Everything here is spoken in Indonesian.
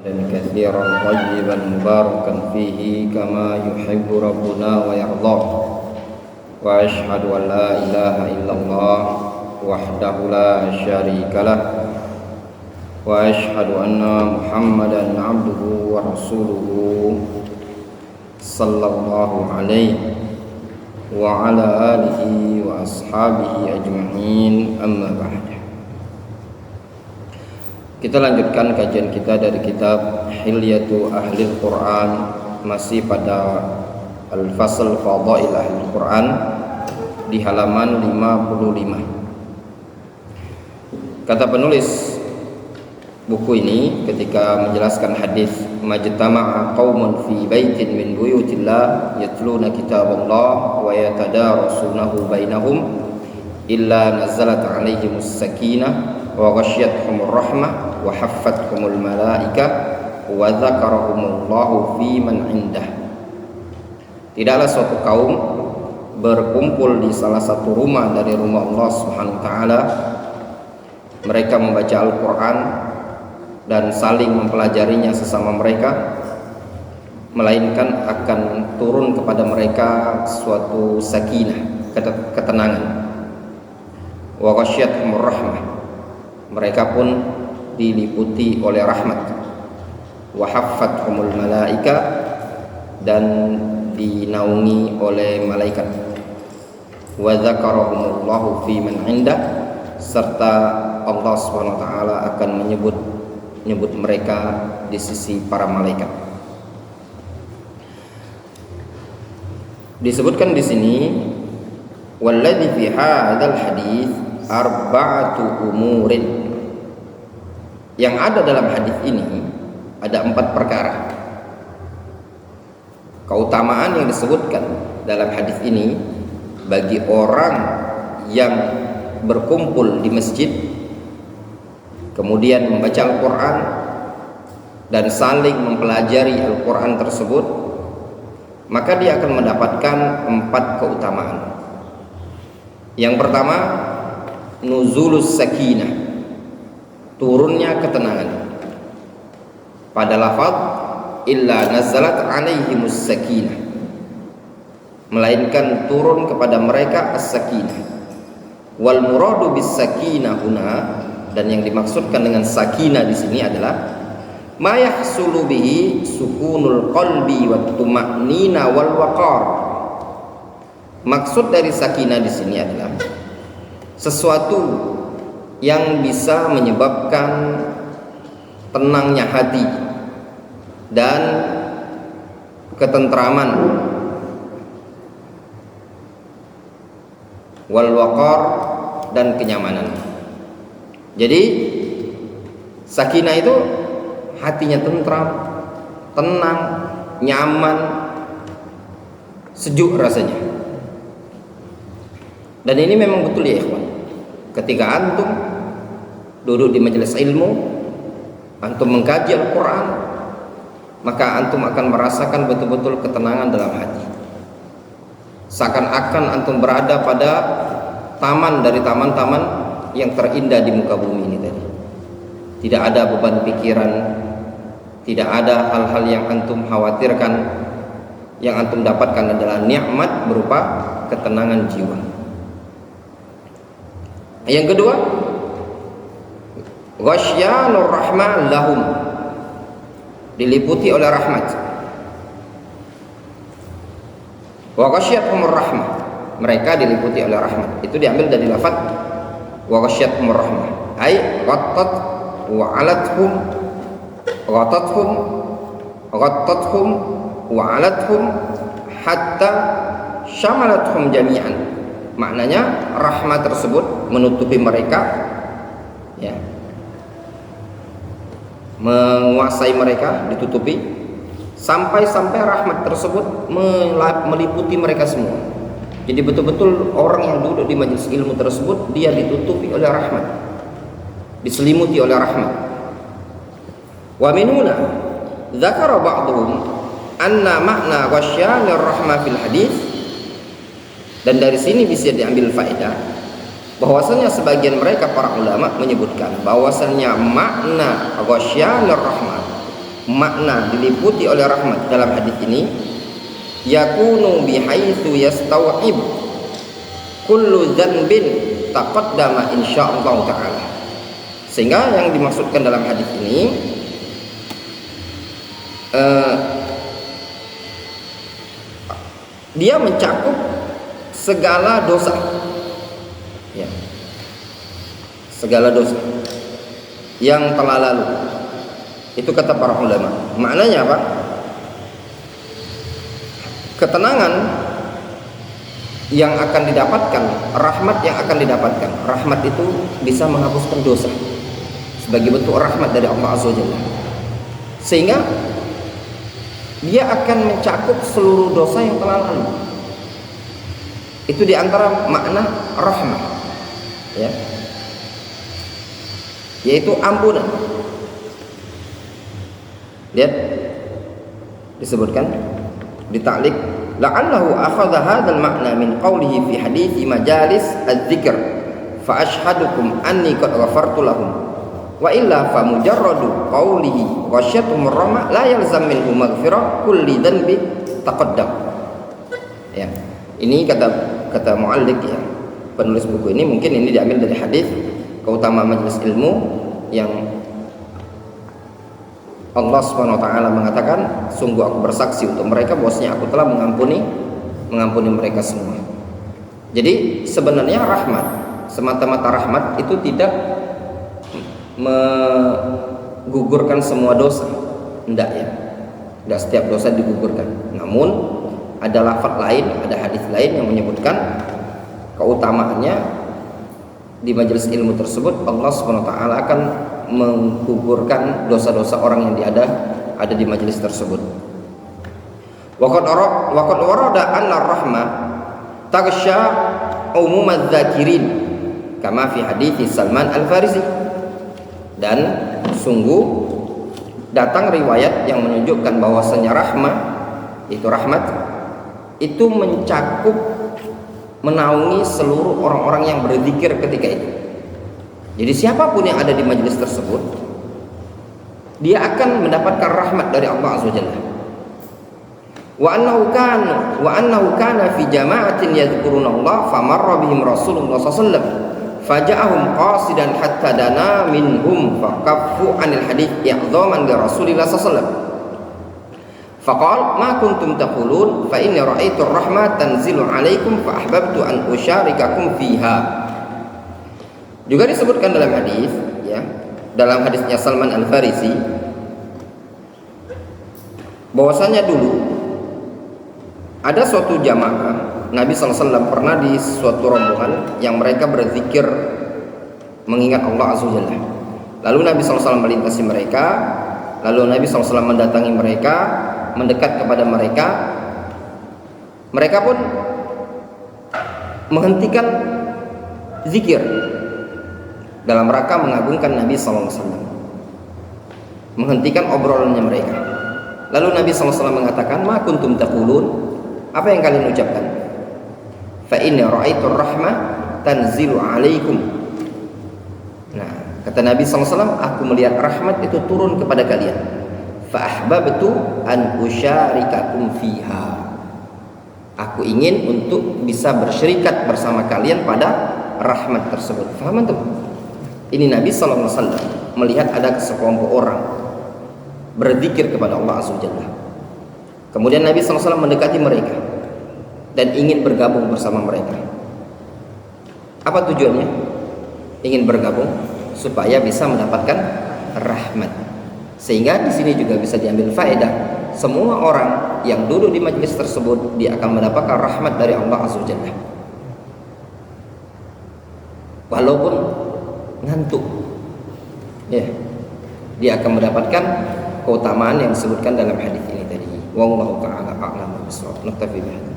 dan katsiran tayyiban mubarakan fihi kama yuhibbu rabbuna wa yarda. Wa asyhadu an la ilaha illallah wahdahu la syarikalah wa asyhadu anna Muhammadan abduhu wa rasuluhu sallallahu alaihi wa ala alihi wa ashabihi ajma'in, amma ba'd. Kita lanjutkan kajian kita dari kitab Hilyatu Ahlil Quran, masih pada Al-Fasl Fadail Ahlil Quran di halaman 55. Kata penulis buku ini ketika menjelaskan hadis majtama'a qaumun fi baitin min buyutillah yatluna kitaballah wa yatadarasunahu bainahum illa nazalat alaihimus sakinah wa ghasyiyatuhumur rahmah wa haffathumul malaika wa dzakarahumullahu fi man indah. Tidaklah suatu kaum berkumpul di salah satu rumah dari rumah Allah Subhanahu wa taala, mereka membaca Al-Qur'an dan saling mempelajarinya sesama mereka, melainkan akan turun kepada mereka suatu sakinah, ketenangan. Wa ghasyiyatuhumur rahmah, mereka pun diliputi oleh rahmat. Wa haffathumul malaika, dan dinaungi oleh malaikat. Wa dzakarahumullahu fi man indah, serta Allah Subhanahu wa taala akan menyebut mereka di sisi para malaikat. Disebutkan di sini walladzi fi hadzal hadis arba'atu umurin. Yang ada dalam hadis ini ada 4 perkara. Keutamaan yang disebutkan dalam hadis ini bagi orang yang berkumpul di masjid kemudian membaca Al-Quran dan saling mempelajari Al-Quran tersebut, maka dia akan mendapatkan 4 keutamaan. Yang pertama, nuzulus sakinah, turunnya ketenangan. Pada lafaz illa nazalat alaihimus sakinah, melainkan turun kepada mereka as-sakinah. Wal muradu bis sakinah huna, dan yang dimaksudkan dengan sakinah di sini adalah ma yahsulu bihi sukunul qalbi wat tuma'nina wal waqar. Maksud dari sakinah di sini adalah sesuatu yang bisa menyebabkan tenangnya hati dan ketentraman, wal waqar, dan kenyamanan. Jadi sakinah itu hatinya tentram, tenang, nyaman, sejuk rasanya. Dan ini memang betul ya ikhwan. Ketika antum duduk di majelis ilmu, antum mengkaji Al-Quran, maka antum akan merasakan betul-betul ketenangan dalam hati. Seakan-akan antum berada pada taman dari taman-taman yang terindah di muka bumi ini tadi. Tidak ada beban pikiran, tidak ada hal-hal yang antum khawatirkan. Yang antum dapatkan adalah nikmat berupa ketenangan jiwa. Yang kedua, ghasyanur rahmah lahum, diliputi oleh rahmat. Wa ghasyiyatuhumur rahmah, mereka diliputi oleh rahmat. Itu diambil dari lafaz wa ghasyiyatuhumur rahmah, ay ghattat wa alathum, ghattathum wa alathum hatta syamalathum jami'an. Maknanya rahmat tersebut menutupi mereka, ya, menguasai mereka, ditutupi sampai rahmat tersebut meliputi mereka semua. Jadi betul-betul orang yang duduk di majelis ilmu tersebut dia ditutupi oleh rahmat, diselimuti oleh rahmat. Wa minuna dzakara ba'dhum anna makna ghasyanir rahmah fil hadis. Dan dari sini bisa diambil faedah bahwasanya sebagian mereka para ulama menyebutkan bahwasanya makna ghasyanir rahmah makna diliputi oleh rahmat dalam hadis ini yakunu bihaitsu yastaw'ib kullu dzanbin taqaddama insyaallah taala. Sehingga yang dimaksudkan dalam hadis ini dia mencakup segala dosa, ya, segala dosa yang telah lalu. Itu kata para ulama. Maknanya apa? Ketenangan yang akan didapatkan, rahmat yang akan didapatkan. Rahmat itu bisa menghapuskan dosa sebagai bentuk rahmat dari Allah Azza wa Jalla. Sehingga dia akan mencakup seluruh dosa yang telah lalu. Itu diantara makna rahmat, ya, yaitu ampunan. Lihat disebutkan di ta'liq la'allahu akhadha hadzal ma'na min qawlihi fi hadithi majalis adz-dzikr fa ashhadukum anni qad ghafartu lahum wa illa fa mujarradu qawlihi wasyatum rahmah la yalzam minhu maghfirah kulli dhanbi taqaddam. Ya, ini kata mu'alliq, ya, penulis buku ini. Mungkin ini diambil dari hadis keutamaan majelis ilmu yang Allah Subhanahu wa taala mengatakan, sungguh aku bersaksi untuk mereka bahwasanya aku telah mengampuni mereka semua. Jadi sebenarnya rahmat, semata-mata rahmat itu tidak menggugurkan semua dosa. Tidak, ya. Tidak setiap dosa digugurkan. Namun ada lafaz lain, ada hadis lain yang menyebutkan keutamaannya di majelis ilmu tersebut Allah Subhanahu wa taala akan menggugurkan dosa-dosa orang yang ada di majelis tersebut. Waqad warada anna rahmah taghsha umum adz-dzakirin kama fi hadits Salman Al-Farisi. Dan sungguh datang riwayat yang menunjukkan bahwasanya rahmat itu mencakup, menaungi seluruh orang-orang yang berzikir ketika itu. Jadi siapapun yang ada di majelis tersebut, dia akan mendapatkan rahmat dari Allah Azza wa Jalla. Wa annahu kana fi jama'atin yadhkuruna Allah famarra bihim Rasulullah sallallahu alaihi wasallam faja'ahum qasidan hatta dana minhum fakaffu 'anil hadits i'dhaman li Rasulillah sallallahu alaihi wasallam. Faqal ma kuntum taqulun fa inni ra'aitu ar-rahmah tanzilu 'alaikum fa ahbabtu an usyarikakum fiha. Juga disebutkan dalam hadis, ya, dalam hadisnya Salman Al-Farisi, bahwasanya dulu ada suatu jamaah Nabi SAW pernah di suatu rombongan yang mereka berzikir mengingat Allah Azza wa Jalla. Lalu Nabi SAW melintasi mereka, lalu Nabi SAW mendatangi mereka, mendekat kepada mereka. Mereka pun menghentikan zikir dalam rangka mengagungkan Nabi SAW, menghentikan obrolannya mereka. Lalu Nabi SAW mengatakan, ma kuntum taqulun, apa yang kalian ucapkan? Fa inni ra'aitu rahmah tanzilu 'alaikum. Nah, kata Nabi SAW, aku melihat rahmat itu turun kepada kalian. Fa ahbabtu an usyarikakum fiha. Aku ingin untuk bisa bersyirikat bersama kalian pada rahmat tersebut. Faham antum? Ini Nabi SAW melihat ada sekelompok orang berzikir kepada Allah Azza wa Jalla. Kemudian Nabi SAW mendekati mereka dan ingin bergabung bersama mereka. Apa tujuannya? Ingin bergabung supaya bisa mendapatkan rahmat. Sehingga di sini juga bisa diambil faedah, semua orang yang duduk di majelis tersebut dia akan mendapatkan rahmat dari Allah Azza wa Jalla. Walaupun ngantuk, ya, dia akan mendapatkan keutamaan yang disebutkan dalam hadis ini tadi. Wallahu ta'ala a'lam bishawab. Naktafi bihadza.